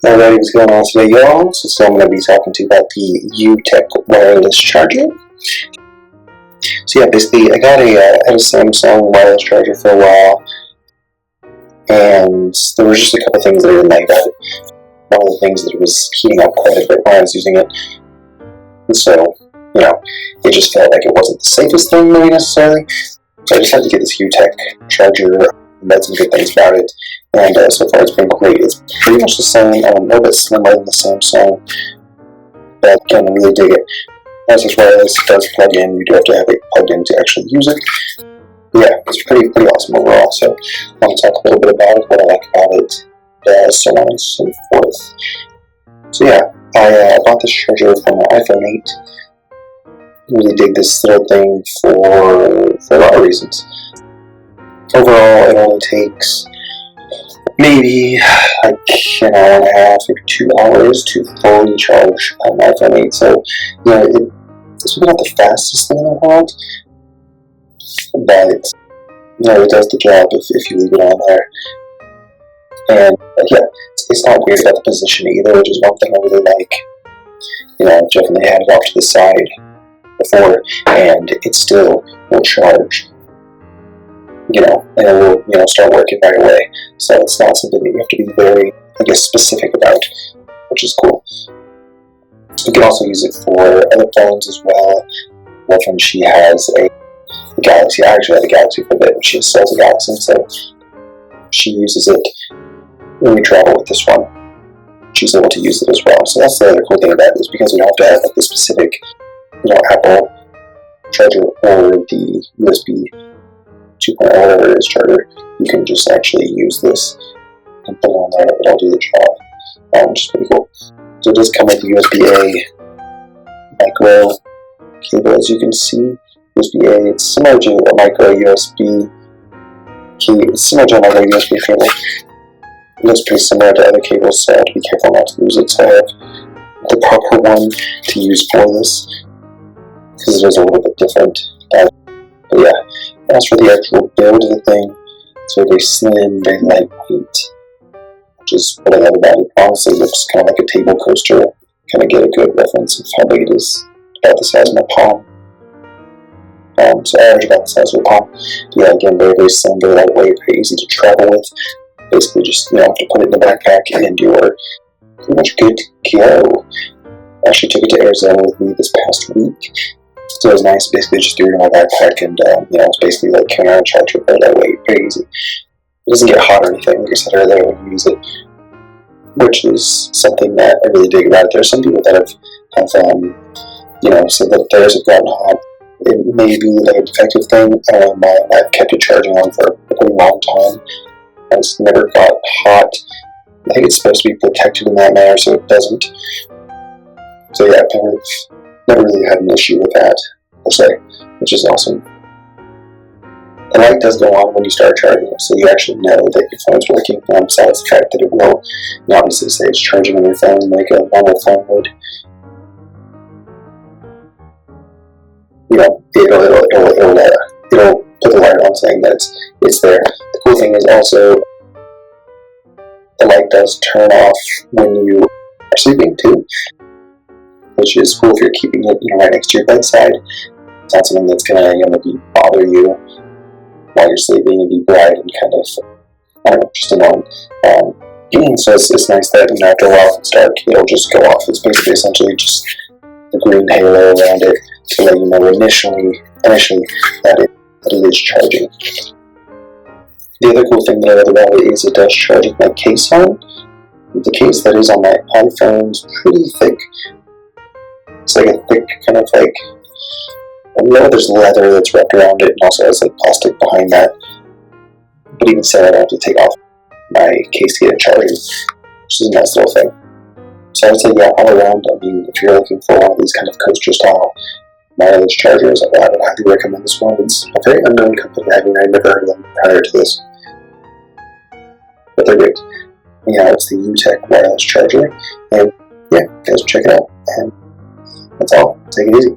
Alright, what's going on today, y'all? So I'm going to be talking to you about the Yootech wireless charger. So yeah, basically, I had a Samsung wireless charger for a while, and there was just a couple things that I didn't like about it. One of the things that it was heating up quite a bit while I was using it, and so, it just felt like it wasn't the safest thing, maybe necessarily. So I just had to get this Yootech charger. Read some good things about it, and so far it's been great. It's pretty much the same, a little bit slimmer than the Samsung, but again, I really dig it. As it's wireless, it does plug in. You do have to have it plugged in to actually use it. Yeah, it's pretty awesome overall. So I want to talk a little bit about it, what I like about it, so on and so forth. So yeah, I bought this charger from my iPhone 8. Really dig this little thing for a lot of reasons. Overall, it only takes maybe like an hour and a half, maybe 2 hours to fully charge an iPhone 8. So, it's not the fastest thing in the world, but it does the job if you leave it on there. And yeah, it's not weird about the position either, which is one thing I really like. I've definitely had it off to the side before, and it still will charge. And it will, start working right away. So it's not something that you have to be very, specific about, which is cool. You can also use it for other phones as well. My friend, she has a Galaxy. I actually had a Galaxy for a bit, but she sells a Galaxy, so she uses it when we travel with this one. She's able to use it as well. So that's the other cool thing about it, is because you don't have to have the specific, Apple charger or the USB 2.0, whatever it is, charger. You can just actually use this and put it on there. It'll do the job, which is pretty cool. So it does come with USB-A micro cable, as you can see. USB-A, it's similar to a micro USB key. It's similar to a micro USB cable. It looks pretty similar to other cables, so I have to be careful not to lose it. So I have the proper one to use for this, because it is a little bit different. But yeah, as for the actual build of the thing, it's very slim, very lightweight, which is what I love about it. Honestly, it looks kind of like a table coaster. Kind of get a good reference of how big it is. About the size of my palm. So average about the size of a palm. Yeah, again, very slim, very lightweight, very easy to travel with. Basically, just have to put it in the backpack, and you're pretty much good to go. I actually took it to Arizona with me this past week. So it was nice, basically just threw it in my backpack, and it's basically like carrying around a charger, very lightweight, very easy. It doesn't get hot or anything, like I said earlier, when you use it, which is something that I really dig about it. There are some people that have said that theirs have gotten hot. It may be like a defective thing. I've kept it charging on for a pretty long time. It's never got hot. I think it's supposed to be protected in that manner, so it doesn't. So yeah, I've never really had an issue with that, per se, which is awesome. The light does go on when you start charging it, so you actually know that your phone's working, besides the fact that it will obviously say it's charging on your phone like a normal phone would. It'll put the light on saying that it's there. The cool thing is also, the light does turn off when you are sleeping too, which is cool if you're keeping it right next to your bedside. It's not something that's gonna bother you while you're sleeping and be bright and kind of just annoying. So it's nice that after a while it's dark, it'll just go off. It's basically essentially just the green halo around it to let you know initially that it is charging. The other cool thing that I love about it is it does charge with my case on. The case that is on my iPhone is pretty thick. It's like a thick kind of like, there's leather that's wrapped around it, and also has like plastic behind that. But even so, I don't have to take off my case to get it charging, which is a nice little thing. So I would say, yeah, all around, if you're looking for one of these kind of coaster style wireless chargers, I would highly recommend this one. It's a very unknown company. I'd never heard of them prior to this, but they're great. It's the Yootech wireless charger, and yeah, guys, check it out. And that's all. Take it easy.